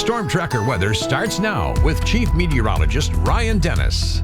Storm Tracker weather starts now with Chief Meteorologist Ryan Dennis.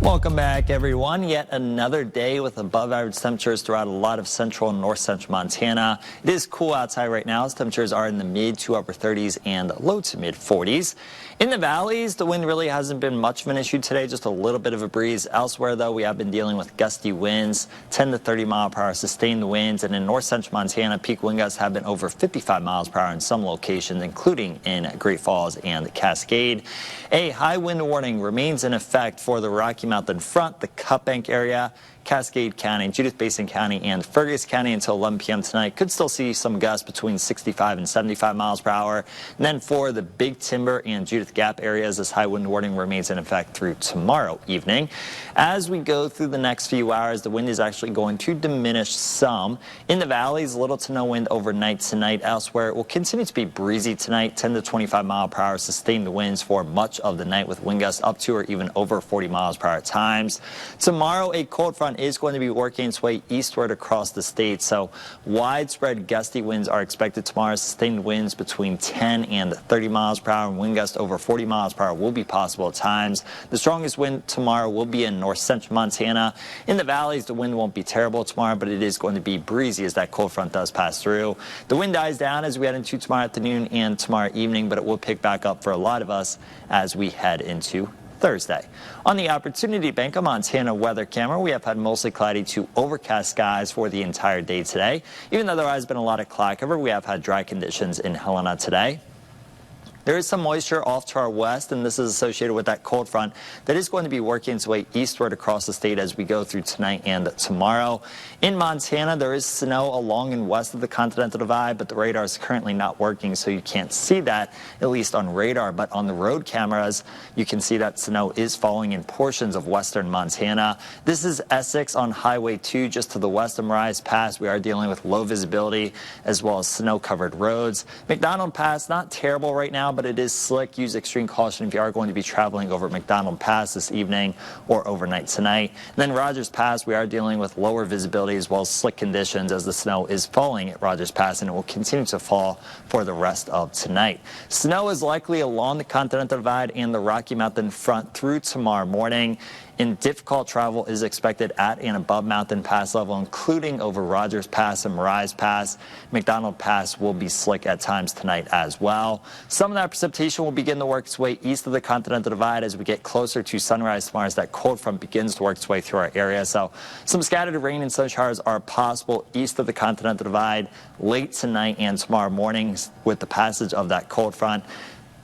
Welcome back, everyone. Yet another day with above average temperatures throughout a lot of central and north central Montana. It is cool outside right now as temperatures are in the mid to upper 30s and low to mid 40s. In the valleys, the wind really hasn't been much of an issue today, just a little bit of a breeze. Elsewhere, though, we have been dealing with gusty winds, 10 to 30 mile per hour sustained winds. And in north central Montana, peak wind gusts have been over 55 miles per hour in some locations, including in Great Falls and Cascade. A high wind warning remains in effect for the Rocky Mountain Front, the Cut Bank area, Cascade County, Judith Basin County, and Fergus County until 11 p.m. tonight. Could still see some gusts between 65 and 75 miles per hour. And then for the Big Timber and Judith Gap areas, this high wind warning remains in effect through tomorrow evening. As we go through the next few hours, the wind is actually going to diminish some. In the valleys, little to no wind overnight tonight. Elsewhere, it will continue to be breezy tonight, 10 to 25 mile per hour sustained winds for much of the night with wind gusts up to or even over 40 miles per hour at times. Tomorrow, a cold front is going to be working its way eastward across the state, so widespread gusty winds are expected tomorrow. Sustained winds between 10 and 30 miles per hour and wind gusts over 40 miles per hour will be possible at times. The strongest wind tomorrow will be in north central Montana. In the valleys, the wind won't be terrible tomorrow, but it is going to be breezy as that cold front does pass through. The wind dies down as we head into tomorrow afternoon and tomorrow evening, but it will pick back up for a lot of us as we head into Thursday. On the Opportunity Bank of Montana weather camera, we have had mostly cloudy to overcast skies for the entire day today. Even though there has been a lot of cloud cover, we have had dry conditions in Helena today. There is some moisture off to our west, and this is associated with that cold front that is going to be working its way eastward across the state as we go through tonight and tomorrow. In Montana, there is snow along and west of the Continental Divide, but the radar is currently not working, so you can't see that, at least on radar. But on the road cameras, you can see that snow is falling in portions of western Montana. This is Essex on Highway 2, just to the west of Mirage Pass. We are dealing with low visibility as well as snow-covered roads. McDonald Pass, not terrible right now, but it is slick. Use extreme caution if you are going to be traveling over McDonald Pass this evening or overnight tonight. And then Rogers Pass, we are dealing with lower visibility as well as slick conditions as the snow is falling at Rogers Pass, and it will continue to fall for the rest of tonight. Snow is likely along the Continental Divide and the Rocky Mountain Front through tomorrow morning. And difficult travel is expected at and above Mountain Pass level, including over Rogers Pass and Mirage Pass. McDonald Pass will be slick at times tonight as well. Some of that precipitation will begin to work its way east of the Continental Divide as we get closer to sunrise tomorrow as that cold front begins to work its way through our area. So some scattered rain and sun showers are possible east of the Continental Divide late tonight and tomorrow morning with the passage of that cold front.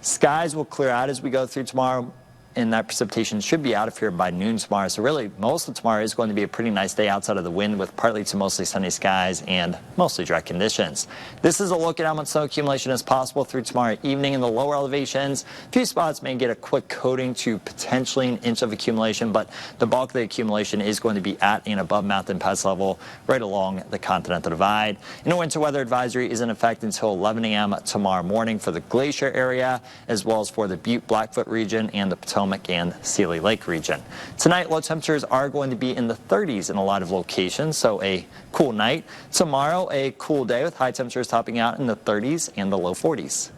Skies will clear out as we go through tomorrow, and that precipitation should be out of here by noon tomorrow. So really, most of tomorrow is going to be a pretty nice day outside of the wind with partly to mostly sunny skies and mostly dry conditions. This is a look at how much snow accumulation is possible through tomorrow evening in the lower elevations. A few spots may get a quick coating to potentially an inch of accumulation, but the bulk of the accumulation is going to be at and above Mountain Pass level right along the Continental Divide. And a winter weather advisory is in effect until 11 a.m. tomorrow morning for the Glacier area, as well as for the Butte Blackfoot region and the Potomac and Sealy Lake region. Tonight, low temperatures are going to be in the 30s in a lot of locations, so a cool night. Tomorrow, a cool day with high temperatures topping out in the 30s and the low 40s.